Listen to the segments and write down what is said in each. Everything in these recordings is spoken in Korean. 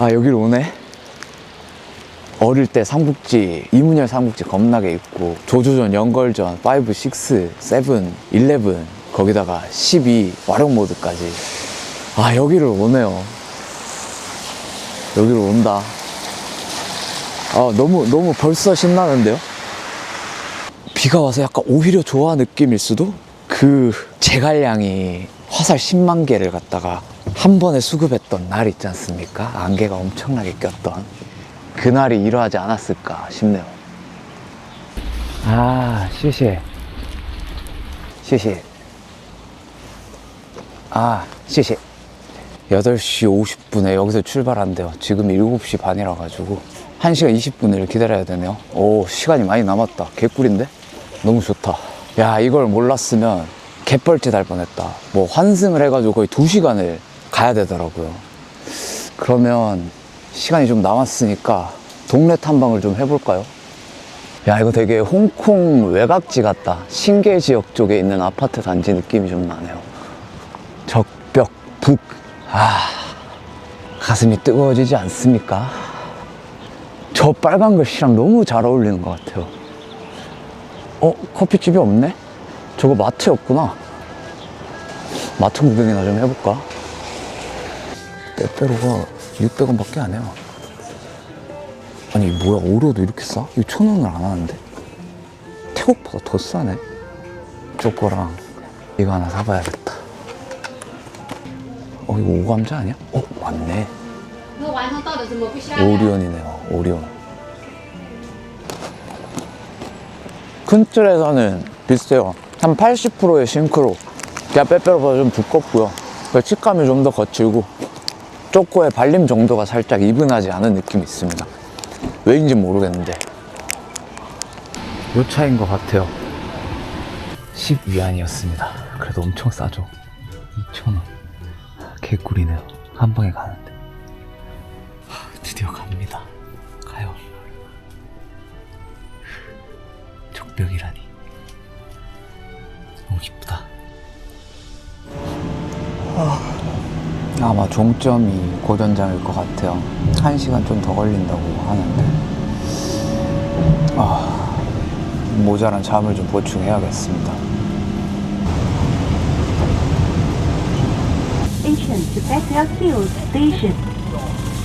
아, 여기로 오네? 어릴 때 삼국지, 이문열 삼국지 겁나게 있고, 조조전, 연걸전, 5, 6, 7, 11, 거기다가 12, 와룡 모드까지. 아, 여기를 오네요. 여기로 온다. 아, 너무 벌써 신나는데요? 비가 와서 약간 오히려 좋아 느낌일 수도? 그 제갈량이 화살 10만 개를 갖다가 한 번에 수급했던 날 있지 않습니까? 안개가 엄청나게 꼈던 그날이 이러하지 않았을까 싶네요. 아, 시시. 아, 시시. 8시 50분에 여기서 출발한대요. 지금 7시 반이라 가지고 1시간 20분을 기다려야 되네요. 오, 시간이 많이 남았다. 개꿀인데? 너무 좋다. 야, 이걸 몰랐으면 개뻘짓 할 뻔했다. 뭐 환승을 해가지고 거의 2시간을 가야 되더라고요. 그러면 시간이 좀 남았으니까 동네 탐방을 좀 해볼까요? 야, 이거 되게 홍콩 외곽지 같다. 신계 지역 쪽에 있는 아파트 단지 느낌이 좀 나네요. 적벽 북. 아, 가슴이 뜨거워지지 않습니까? 저 빨간 글씨랑 너무 잘 어울리는 것 같아요. 커피집이 없네? 저거 마트였구나. 마트 구경이나 좀 해볼까? 빼빼로가 600원 밖에 안 해요. 아니, 뭐야, 오로도 이렇게 싸? 이거 1,000원을 안 하는데? 태국보다 더 싸네? 쪼꼬랑 이거 하나 사봐야겠다. 이거 오감자 아니야? 맞네. 오리온이네요, 오리온. 큰 틀에서는 비슷해요. 한 80%의 싱크로. 그냥 빼빼로보다 좀 두껍고요. 식감이 좀 더 거칠고, 쪼꼬의 발림 정도가 살짝 이분하지 않은 느낌이 있습니다. 왜인지 모르겠는데. 요 차인 것 같아요. 10위안이었습니다. 그래도 엄청 싸죠. 2,000원. 개꿀이네요. 한 방에 가는데. 드디어 갑니다. 가요. 적벽이라니. 너무 기쁘다. 아마 종점이 고전장일 것 같아요. 1시간 좀 더 걸린다고 하는데. 모자란 잠을 좀 보충해야겠습니다.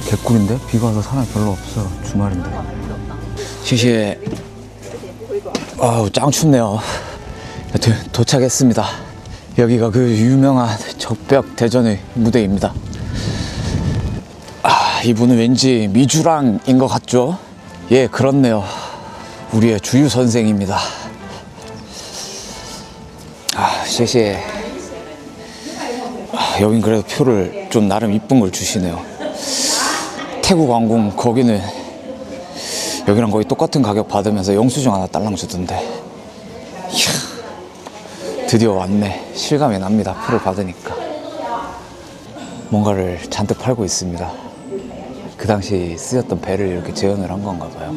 개꿀인데? 비가 와서 사람이 별로 없어요. 주말인데. 시시에 짱 춥네요. 여튼 도착했습니다. 여기가 그 유명한 적벽 대전의 무대입니다. 이분은 왠지 미주랑인 것 같죠? 예, 그렇네요. 우리의 주유 선생입니다. 시시에 여긴 그래도 표를 좀 나름 이쁜 걸 주시네요. 태국 왕궁 거기는 여기랑 거의 똑같은 가격 받으면서 영수증 하나 딸랑 주던데. 이야, 드디어 왔네. 실감이 납니다. 표를 받으니까. 뭔가를 잔뜩 팔고 있습니다. 그 당시 쓰였던 배를 이렇게 재현을 한 건가 봐요.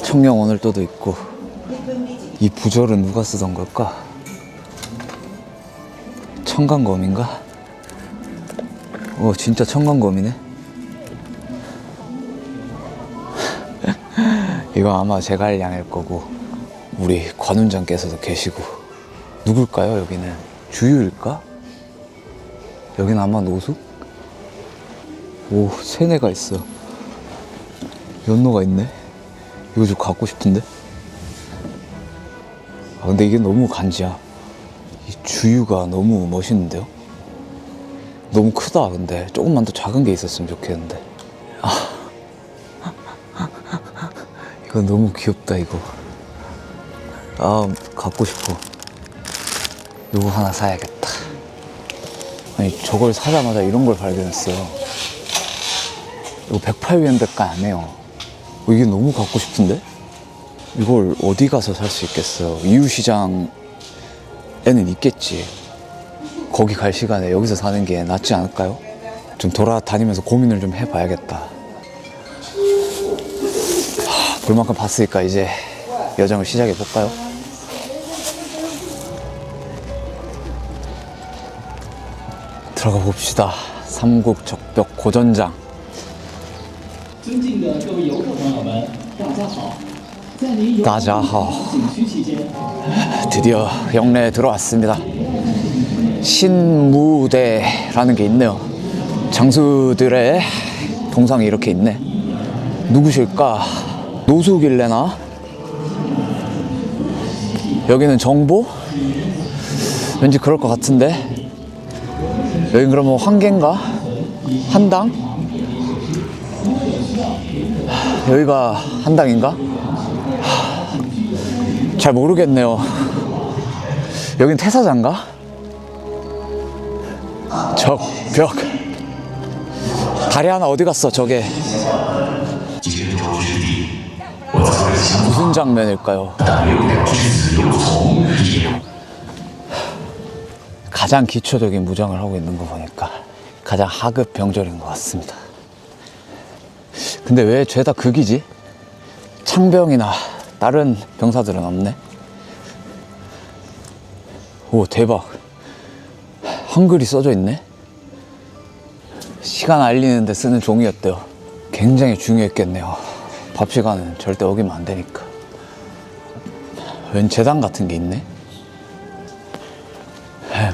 청령 오늘도도 있고. 이 부절은 누가 쓰던 걸까? 청강검인가? 진짜 청강검이네. 이거 아마 제갈량일 거고, 우리 관운장께서도 계시고. 누굴까요? 여기는 주유일까? 여기는 아마 노숙? 오, 세네가 있어. 연노가 있네. 이거 좀 갖고 싶은데? 근데 이게 너무 간지야. 이 주유가 너무 멋있는데요? 너무 크다. 근데 조금만 더 작은 게 있었으면 좋겠는데. 이거 너무 귀엽다. 이거 갖고 싶어. 이거 하나 사야겠다. 아니, 저걸 사자마자 이런 걸 발견했어요. 이거 108위안밖에 안 해요. 이게 너무 갖고 싶은데? 이걸 어디 가서 살 수 있겠어요? 이웃시장에는 있겠지. 거기 갈 시간에 여기서 사는 게 낫지 않을까요? 좀 돌아다니면서 고민을 좀 해봐야겠다. 볼만큼 봤으니까 이제 여정을 시작해볼까요? 들어가 봅시다. 삼국 적벽 고전장. 尊敬的各位游客朋友们，大家好。在您游 다자하. 景区期间， 드디어 영내에 들어왔습니다. 신무대라는 게 있네요. 장수들의 동상이 이렇게 있네. 누구실까? 노숙일래나? 여기는 정보? 왠지 그럴 것 같은데. 여긴 그러면 황계인가? 한당? 여기가 한당인가? 잘 모르겠네요. 여긴 태사자인가? 적벽. 다리 하나 어디 갔어 저게? 무슨 장면일까요? 가장 기초적인 무장을 하고 있는 거 보니까 가장 하급 병졸인 것 같습니다. 근데 왜 죄다 극이지? 창병이나 다른 병사들은 없네. 오, 대박. 한글이 써져 있네. 시간 알리는데 쓰는 종이였대요. 굉장히 중요했겠네요. 밥 시간은 절대 어기면 안 되니까. 웬 재단 같은 게 있네.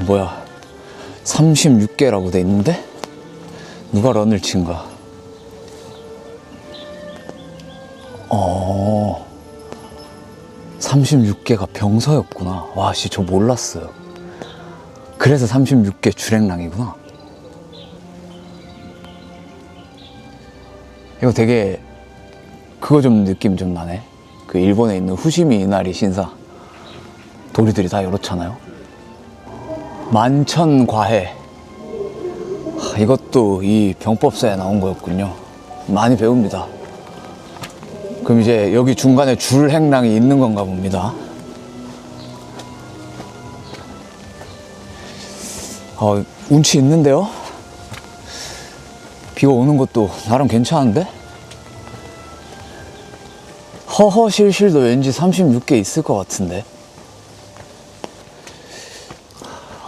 뭐야, 36개라고 돼 있는데 누가 런을 친 거야? 36개가 병서였구나. 와, 씨, 저 몰랐어요. 그래서 36개 주랭랑이구나. 이거 되게 그거 좀 느낌 좀 나네. 그 일본에 있는 후시미 이나리 신사 도리들이 다 이렇잖아요. 만천과해. 이것도 이 병법사에 나온 거였군요. 많이 배웁니다. 그럼 이제 여기 중간에 줄행랑이 있는 건가 봅니다. 운치 있는데요? 비가 오는 것도 나름 괜찮은데? 허허실실도 왠지 36개 있을 것 같은데.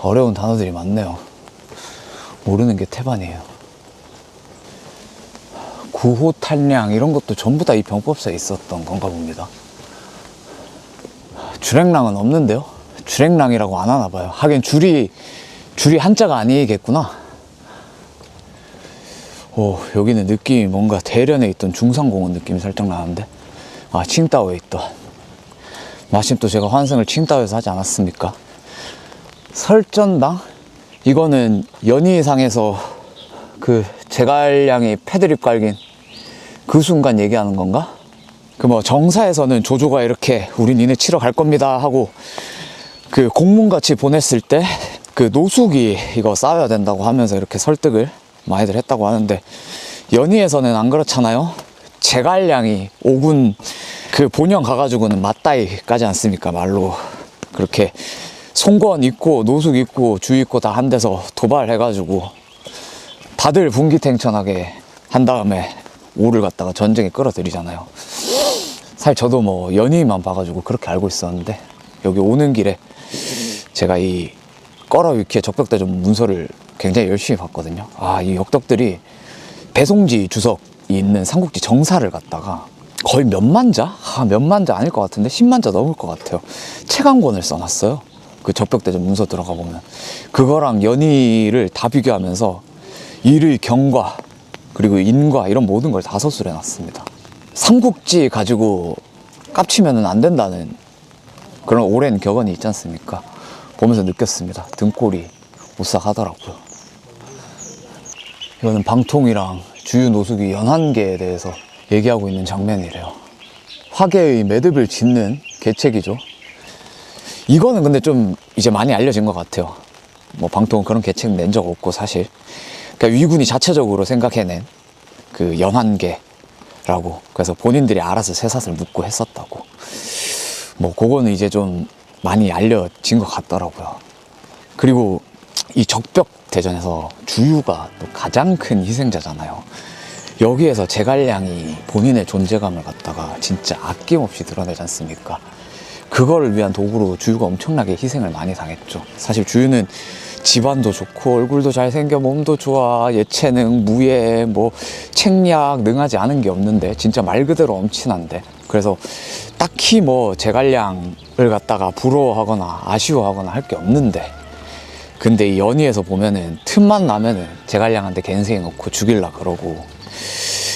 어려운 단어들이 많네요. 모르는 게 태반이에요. 구호탈량 이런 것도 전부 다 이 병법사에 있었던 건가 봅니다. 주랭랑은 없는데요? 주랭랑이라고 안 하나 봐요. 하긴 줄이 한자가 아니겠구나. 오, 여기는 느낌이 뭔가 대련에 있던 중상공원 느낌이 살짝 나는데. 아, 칭따오에 있던. 마침 또 제가 환승을 칭따오에서 하지 않았습니까? 설전당? 이거는 연희상에서 그 제갈량이 패드립 깔긴 그 순간 얘기하는 건가? 그 뭐 정사에서는 조조가 이렇게 우린 니네 치러 갈 겁니다 하고 그 공문같이 보냈을 때 그 노숙이 이거 싸워야 된다고 하면서 이렇게 설득을 많이들 했다고 하는데, 연희에서는 안 그렇잖아요. 제갈량이 오군 그 본영 가가지고는 맞다이 까지 않습니까? 말로 그렇게 송권 있고 노숙 있고 주 있고 다 한 데서 도발해가지고 다들 분기탱천하게 한 다음에 오를 갖다가 전쟁에 끌어들이잖아요. 사실 저도 뭐 연희만 봐가지고 그렇게 알고 있었는데, 여기 오는 길에 제가 이 꺼라위키의 적벽대전 문서를 굉장히 열심히 봤거든요. 아, 이 역덕들이 배송지 주석이 있는 삼국지 정사를 갖다가 거의 몇만 자? 몇만 자 아닐 것 같은데 10만 자 넘을 것 같아요. 책 한 권을 써놨어요. 그 적벽대전 문서 들어가 보면 그거랑 연희를 다 비교하면서 일의 경과 그리고 인과 이런 모든 걸 다 서술해 놨습니다. 삼국지 가지고 깝치면 안 된다는 그런 오랜 격언이 있지 않습니까? 보면서 느꼈습니다. 등골이 오싹하더라고요. 이거는 방통이랑 주유 노숙이 연한계에 대해서 얘기하고 있는 장면이래요. 화계의 매듭을 짓는 계책이죠. 이거는 근데 좀 이제 많이 알려진 것 같아요. 뭐 방통은 그런 계책 낸 적 없고 사실. 그러니까 위군이 자체적으로 생각해낸 그 연한계라고. 그래서 본인들이 알아서 쇠사슬 묶고 했었다고. 뭐 그거는 이제 좀 많이 알려진 것 같더라고요. 그리고 이 적벽 대전에서 주유가 또 가장 큰 희생자잖아요. 여기에서 제갈량이 본인의 존재감을 갖다가 진짜 아낌없이 드러내지 않습니까? 그거를 위한 도구로 주유가 엄청나게 희생을 많이 당했죠. 사실 주유는 집안도 좋고 얼굴도 잘생겨 몸도 좋아 예체능 무예 뭐 책략 능하지 않은 게 없는데 진짜 말 그대로 엄친한데, 그래서 딱히 뭐 제갈량을 갖다가 부러워하거나 아쉬워하거나 할 게 없는데, 근데 이 연희에서 보면은 틈만 나면은 제갈량한테 갠생이 놓고 죽일라 그러고,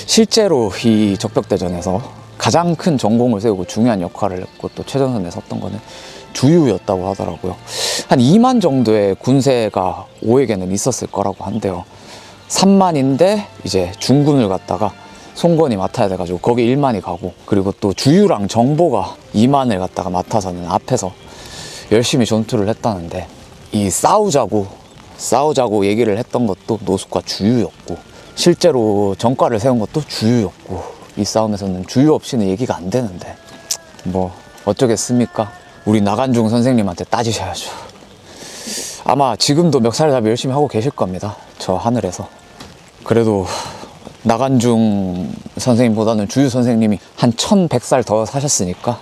실제로 이 적벽대전에서 가장 큰 전공을 세우고 중요한 역할을 했고 또 최전선에 섰던 거는 주유였다고 하더라고요. 한 2만 정도의 군세가 오에게는 있었을 거라고 한대요. 3만인데 이제 중군을 갖다가 송건이 맡아야 돼가지고 거기 1만이 가고, 그리고 또 주유랑 정보가 2만을 갖다가 맡아서는 앞에서 열심히 전투를 했다는데, 이 싸우자고 얘기를 했던 것도 노숙과 주유였고, 실제로 전과를 세운 것도 주유였고, 이 싸움에서는 주유 없이는 얘기가 안 되는데 뭐 어쩌겠습니까? 우리 나간중 선생님한테 따지셔야죠. 아마 지금도 멱살잡이 열심히 하고 계실 겁니다, 저 하늘에서. 그래도 나간중 선생님보다는 주유 선생님이 한 1100살 더 사셨으니까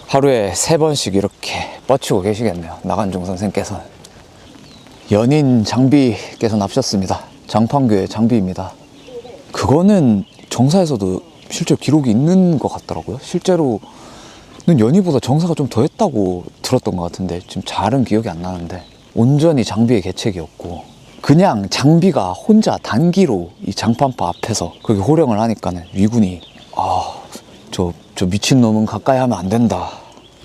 하루에 3번씩 이렇게 뻗치고 계시겠네요, 나간중 선생께서는. 연인 장비께서 납셨습니다. 장판교의 장비입니다. 그거는 정사에서도 실제로 기록이 있는 것 같더라고요. 실제로는 연희보다 정사가 좀 더 했다고 들었던 것 같은데 지금 잘은 기억이 안 나는데, 온전히 장비의 계책이었고, 그냥 장비가 혼자 단기로 이 장판파 앞에서 그렇게 호령을 하니까는 위군이 저 미친놈은 가까이 하면 안 된다,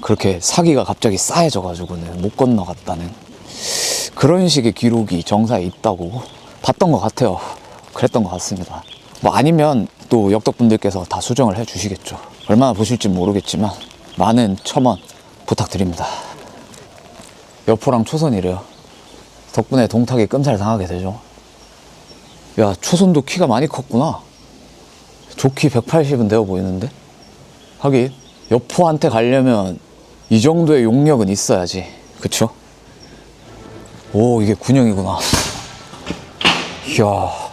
그렇게 사기가 갑자기 싸해져가지고는 못 건너갔다는 그런 식의 기록이 정사에 있다고 봤던 것 같아요. 그랬던 것 같습니다. 뭐 아니면 또 역덕분들께서 다 수정을 해 주시겠죠. 얼마나 보실지 모르겠지만 많은 첨언 부탁드립니다. 여포랑 초선이래요. 덕분에 동탁이 끔살 당하게 되죠. 야, 초선도 키가 많이 컸구나. 좋기 180은 되어 보이는데? 하긴 여포한테 가려면 이 정도의 용력은 있어야지, 그쵸? 오, 이게 군형이구나. 이야,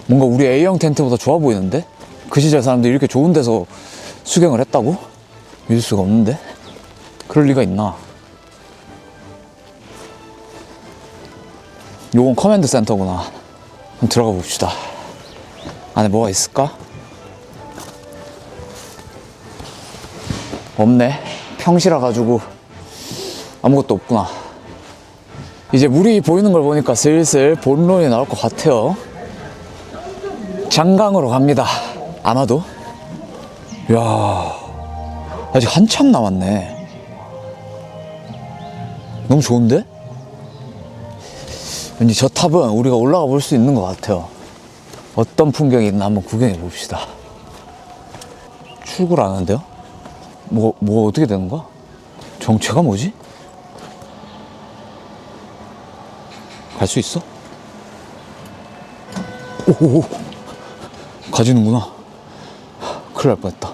뭔가 우리 A형 텐트보다 좋아 보이는데? 그 시절 사람들이 이렇게 좋은 데서 수경을 했다고? 믿을 수가 없는데? 그럴 리가 있나? 요건 커맨드 센터구나. 한번 들어가 봅시다. 안에 뭐가 있을까? 없네. 평시라 가지고 아무것도 없구나. 이제 물이 보이는 걸 보니까 슬슬 본론이 나올 것 같아요. 장강으로 갑니다. 아마도. 이야, 아직 한참 남았네. 너무 좋은데? 왠지 저 탑은 우리가 올라가 볼 수 있는 것 같아요. 어떤 풍경이 있나 한번 구경해 봅시다. 출구를 안 하는데요? 뭐 어떻게 되는 거야? 정체가 뭐지? 갈 수 있어? 오오오, 가지는구나. 큰일 날 뻔했다.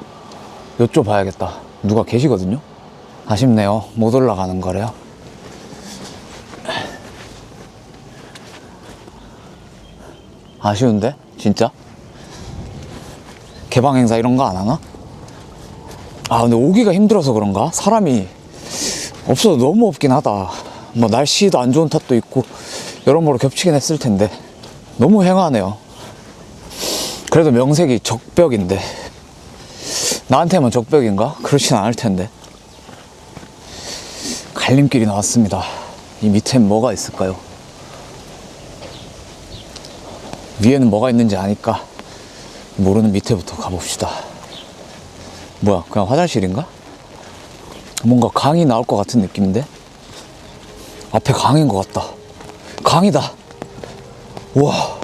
여쭤봐야겠다. 누가 계시거든요? 아쉽네요. 못 올라가는 거래요. 아쉬운데? 진짜? 개방 행사 이런 거 안 하나? 아, 근데 오기가 힘들어서 그런가? 사람이 없어도 너무 없긴 하다. 뭐 날씨도 안 좋은 탓도 있고 여러모로 겹치긴 했을 텐데 너무 행하네요. 그래도 명색이 적벽인데 나한테만 적벽인가? 그렇진 않을 텐데. 갈림길이 나왔습니다. 이 밑엔 뭐가 있을까요? 위에는 뭐가 있는지 아니까 모르는 밑에부터 가봅시다. 뭐야, 그냥 화장실인가? 뭔가 강이 나올 것 같은 느낌인데? 앞에 강인 것 같다. 강이다. 우와,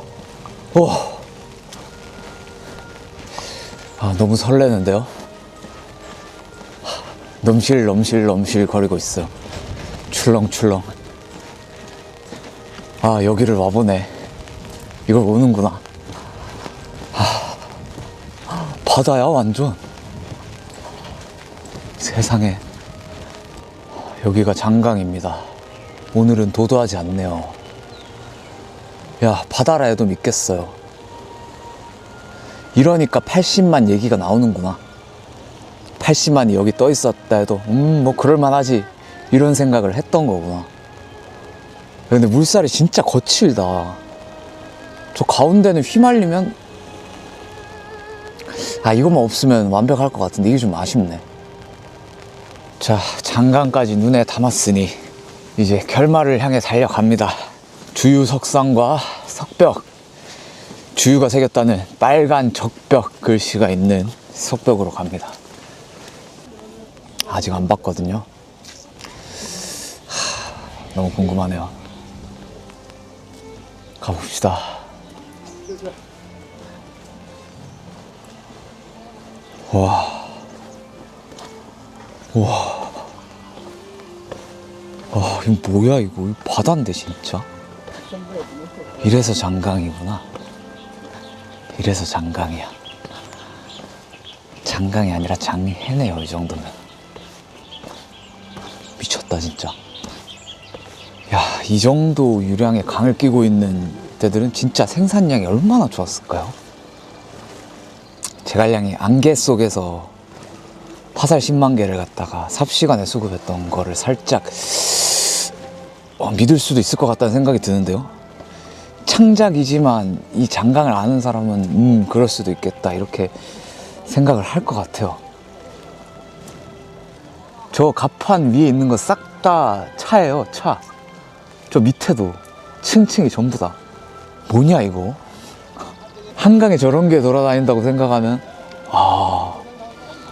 우와. 아, 너무 설레는데요? 넘실 거리고 있어요. 출렁출렁. 아, 여기를 와보네. 이걸 오는구나. 바다야, 완전. 세상에. 여기가 장강입니다. 오늘은 도도하지 않네요. 야, 바다라 해도 믿겠어요. 이러니까 80만 얘기가 나오는구나. 80만이 여기 떠 있었다 해도 뭐 그럴만하지 이런 생각을 했던 거구나. 근데 물살이 진짜 거칠다. 저 가운데는 휘말리면 이것만 없으면 완벽할 것 같은데 이게 좀 아쉽네. 자, 장강까지 눈에 담았으니 이제 결말을 향해 달려갑니다. 주유 석상과 석벽, 주유가 새겼다는 빨간 적벽 글씨가 있는 석벽으로 갑니다. 아직 안 봤거든요. 너무 궁금하네요. 가봅시다. 와, 이거 뭐야 이거? 이거 바다인데 진짜? 이래서 장강이구나. 이래서 장강이야. 장강이 아니라 장해네요, 이 정도면. 미쳤다 진짜. 야, 이 정도 유량의 강을 끼고 있는 데들은 진짜 생산량이 얼마나 좋았을까요? 제갈량이 안개 속에서 파살 10만 개를 갖다가 삽시간에 수급했던 거를 살짝 믿을 수도 있을 것 같다는 생각이 드는데요. 창작이지만 이 장강을 아는 사람은 그럴 수도 있겠다 이렇게 생각을 할 것 같아요. 저 갑판 위에 있는 거 싹 다 차예요, 차. 저 밑에도 층층이 전부 다. 뭐냐 이거? 한강에 저런 게 돌아다닌다고 생각하면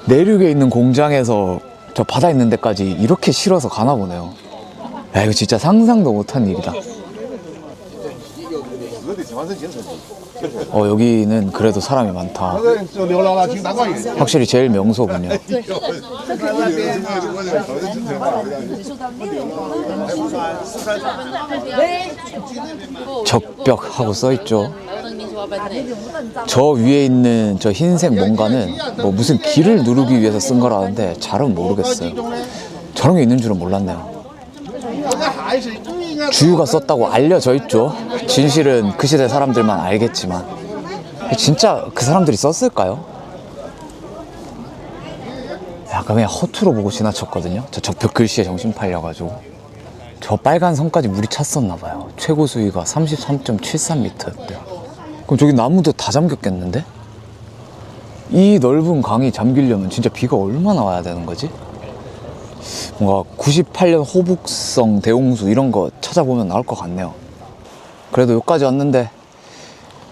내륙에 있는 공장에서 저 바다 있는 데까지 이렇게 실어서 가나 보네요. 야, 이거 진짜 상상도 못한 일이다. 여기는 그래도 사람이 많다. 확실히 제일 명소군요. 적벽하고 써있죠. 저 위에 있는 저 흰색 뭔가는 뭐 무슨 길을 누르기 위해서 쓴 거라는데 잘은 모르겠어요. 저런 게 있는 줄은 몰랐네요. 주유가 썼다고 알려져 있죠. 진실은 그 시대 사람들만 알겠지만 진짜 그 사람들이 썼을까요? 약간 그냥 허투루 보고 지나쳤거든요. 저 적벽 글씨에 정신 팔려가지고. 저 빨간 선까지 물이 찼었나 봐요. 최고 수위가 33.73m였대요. 그럼 저기 나무도 다 잠겼겠는데? 이 넓은 강이 잠기려면 진짜 비가 얼마나 와야 되는 거지? 뭔가 98년 호북성 대홍수 이런 거 찾아보면 나올 것 같네요. 그래도 여기까지 왔는데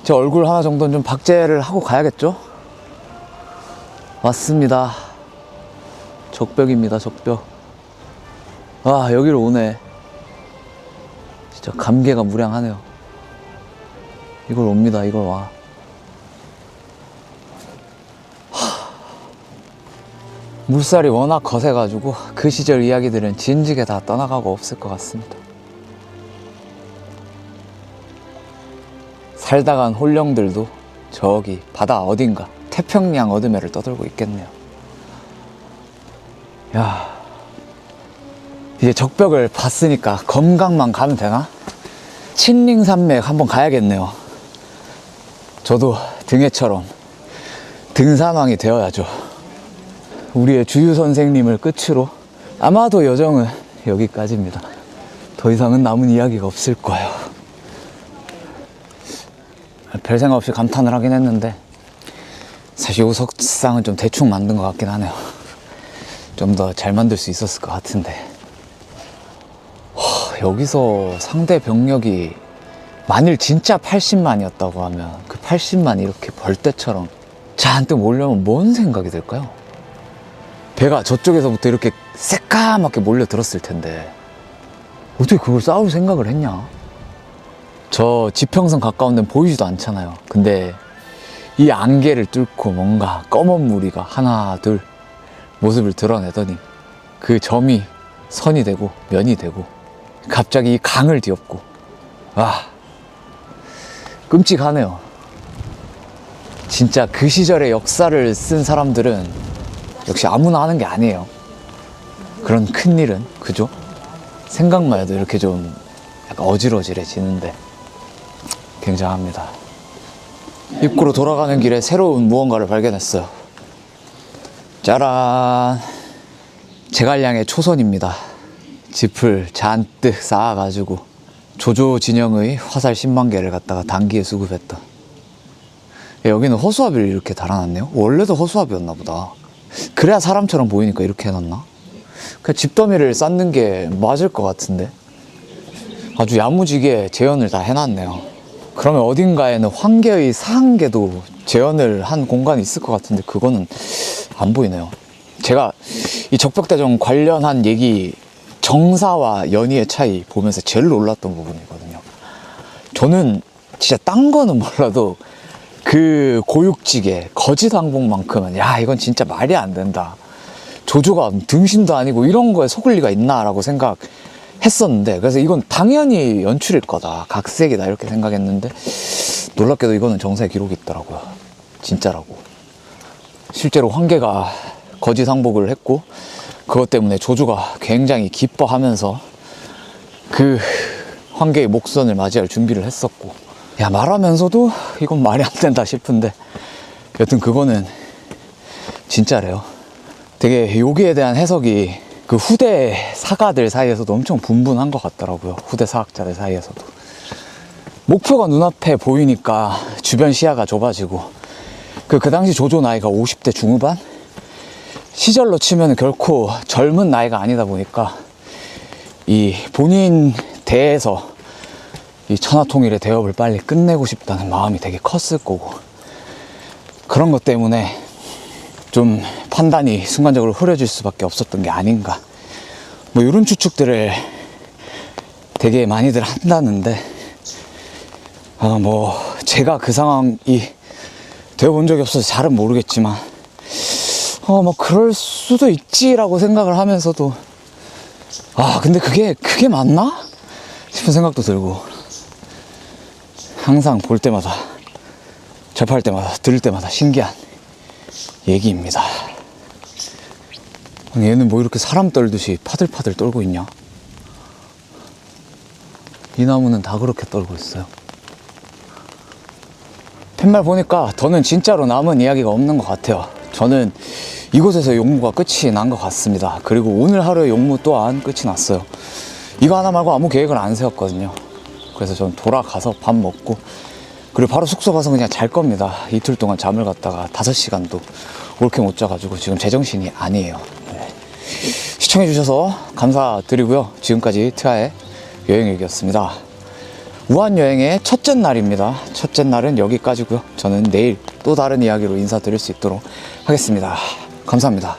제 얼굴 하나 정도는 좀 박제를 하고 가야겠죠? 왔습니다. 적벽입니다, 적벽. 여기로 오네. 진짜 감개가 무량하네요. 이걸 옵니다, 이걸 와. 물살이 워낙 거세가지고 그 시절 이야기들은 진즉에 다 떠나가고 없을 것 같습니다. 살다 간 홀령들도 저기 바다 어딘가 태평양 어둠에를 떠돌고 있겠네요. 야, 이제 적벽을 봤으니까 검강만 가면 되나? 친링산맥 한번 가야겠네요. 저도 등해처럼 등산왕이 되어야죠. 우리의 주유 선생님을 끝으로 아마도 여정은 여기까지입니다. 더 이상은 남은 이야기가 없을 거예요. 별 생각 없이 감탄을 하긴 했는데 사실 이 석상은 좀 대충 만든 것 같긴 하네요. 좀 더 잘 만들 수 있었을 것 같은데. 여기서 상대 병력이 만일 진짜 80만이었다고 하면 그 80만이 이렇게 벌떼처럼 잔뜩 몰려오면 뭔 생각이 들까요? 배가 저쪽에서부터 이렇게 새까맣게 몰려들었을 텐데 어떻게 그걸 싸울 생각을 했냐? 저 지평선 가까운 데는 보이지도 않잖아요. 근데 이 안개를 뚫고 뭔가 검은 무리가 하나 둘 모습을 드러내더니 그 점이 선이 되고 면이 되고 갑자기 이 강을 뒤엎고 끔찍하네요. 진짜 그 시절의 역사를 쓴 사람들은 역시 아무나 하는 게 아니에요. 그런 큰일은, 그죠? 생각만 해도 이렇게 좀 약간 어지러지해지는데 굉장합니다. 입구로 돌아가는 길에 새로운 무언가를 발견했어요. 짜란. 제갈량의 초선입니다. 짚을 잔뜩 쌓아가지고 조조 진영의 화살 10만 개를 갖다가 단기에 수급했다. 여기는 허수아비를 이렇게 달아놨네요. 원래도 허수아비였나 보다. 그래야 사람처럼 보이니까 이렇게 해놨나? 그냥 집더미를 쌓는 게 맞을 것 같은데. 아주 야무지게 재현을 다 해놨네요. 그러면 어딘가에는 황계의 사한계도 재현을 한 공간이 있을 것 같은데 그거는 안 보이네요. 제가 이 적벽대전 관련한 얘기 정사와 연의의 차이 보면서 제일 놀랐던 부분이거든요. 저는 진짜 딴 거는 몰라도 그 고육지계 거짓 항복만큼은 야 이건 진짜 말이 안 된다. 조조가 등신도 아니고 이런 거에 속을 리가 있나 라고 생각했었는데, 그래서 이건 당연히 연출일 거다, 각색이다 이렇게 생각했는데 놀랍게도 이거는 정사의 기록이 있더라고요. 진짜라고. 실제로 황계가 거짓 항복을 했고 그것 때문에 조조가 굉장히 기뻐하면서 그 황계의 목선을 맞이할 준비를 했었고, 야 말하면서도 이건 말이 안 된다 싶은데 여튼 그거는 진짜래요. 되게 여기에 대한 해석이 그 후대 사가들 사이에서도 엄청 분분한 것 같더라고요. 후대 사학자들 사이에서도. 목표가 눈앞에 보이니까 주변 시야가 좁아지고, 그 당시 조조 나이가 50대 중후반? 시절로 치면 결코 젊은 나이가 아니다 보니까 이 본인 대에서 이 천하통일의 대업을 빨리 끝내고 싶다는 마음이 되게 컸을 거고, 그런 것 때문에 좀 판단이 순간적으로 흐려질 수밖에 없었던 게 아닌가, 뭐 이런 추측들을 되게 많이들 한다는데, 뭐 제가 그 상황이 되어본 적이 없어서 잘은 모르겠지만 뭐 그럴 수도 있지라고 생각을 하면서도 근데 그게 맞나? 싶은 생각도 들고, 항상 볼 때마다 접할 때마다 들을 때마다 신기한 얘기입니다. 아니, 얘는 뭐 이렇게 사람 떨듯이 파들파들 떨고 있냐? 이 나무는 다 그렇게 떨고 있어요. 팻말 보니까 더는 진짜로 남은 이야기가 없는 것 같아요. 저는 이곳에서 용무가 끝이 난 것 같습니다. 그리고 오늘 하루의 용무 또한 끝이 났어요. 이거 하나 말고 아무 계획을 안 세웠거든요. 그래서 전 돌아가서 밥 먹고 그리고 바로 숙소 가서 그냥 잘 겁니다. 이틀 동안 잠을 갔다가 5시간도 옳게 못 자가지고 지금 제정신이 아니에요. 네. 시청해주셔서 감사드리고요. 지금까지 트아의 여행얘기였습니다. 우한 여행의 첫째 날입니다. 첫째 날은 여기까지고요. 저는 내일 또 다른 이야기로 인사드릴 수 있도록 하겠습니다. 감사합니다.